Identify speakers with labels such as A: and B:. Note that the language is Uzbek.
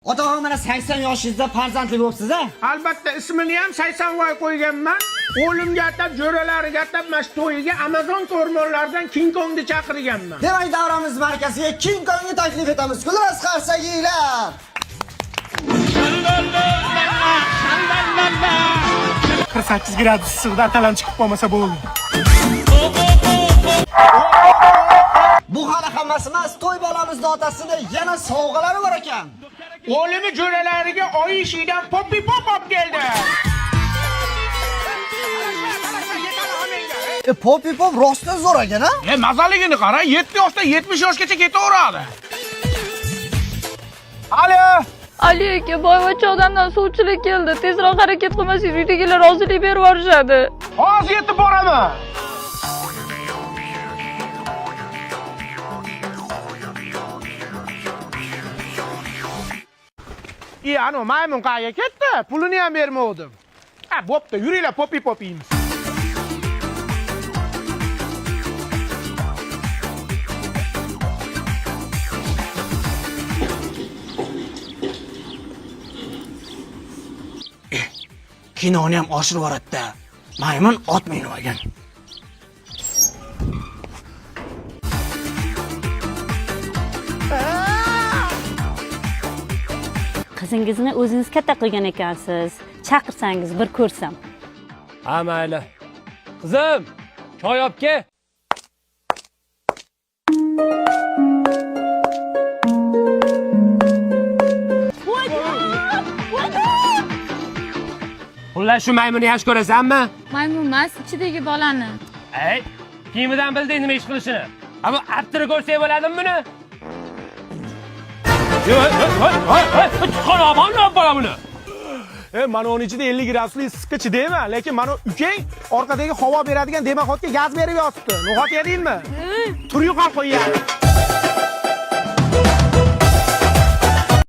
A: Otaxon mana 80 yoshingizda farzandli bo'libsiz a?
B: Albatta ismini ham 80voy qo'yganman. O'limga atab, jo'ralariga atab mash to'yiga Amazon o'rmonlaridan King Kongni chaqirganman.
A: Demak, davramiz markaziga King Kongni taklif etamiz. Xullas qarsaginglar.
B: 48 gradus issiqda atalam chiqib qolmasa bo'ldi.
A: Bu hali hammasi emas, to'y bolamizni otasida yana sovg'alari bor ekan.
B: O'limi jo'ralariga oy ishidan Poppy Pop olib keldi.
A: Poppy Pop rostdan zo'r ekan, a?
B: Mazaligini qara, 7 yoshdan 70 yoshgacha ketaveradi. Alo.
C: Ali aka, boyvachcha odamdan suvchilik keldi. Tezroq harakat qilmasangiz uydagilar rozilik berib yuborishadi.
B: Hozir yetib boraman. Ano maymun qayga ketdi? Pulini ham bermovdim. Bo'pti, yuringlar Poppy Popiymiz.
A: Kinoni ham oshirib yuboradi-da. Maymun ot minib olgan.
D: Qizingizni o'zingiz katta qilgan ekansiz. Chaqirsangiz bir ko'rsam.
E: Ha, mayli. Qizim, choy olib kel. Xullas shu maymuni yaxshi ko'rasanmi?
C: Maymun emas, ichidagi bolani.
E: Ey, kiyimidan bilding nima ish qilishini. Ammo attiri ko'rsang bo'ladimi buni? Chiqar olmam bola buni.
B: Mana onun ichida 50 gradusli issiqqa chidayman, lekin mana ukang orqadagi havo beradigan demaxotga gaz berib yotibdi. No'xat yedingmi? Tur yuqor qo'ygan.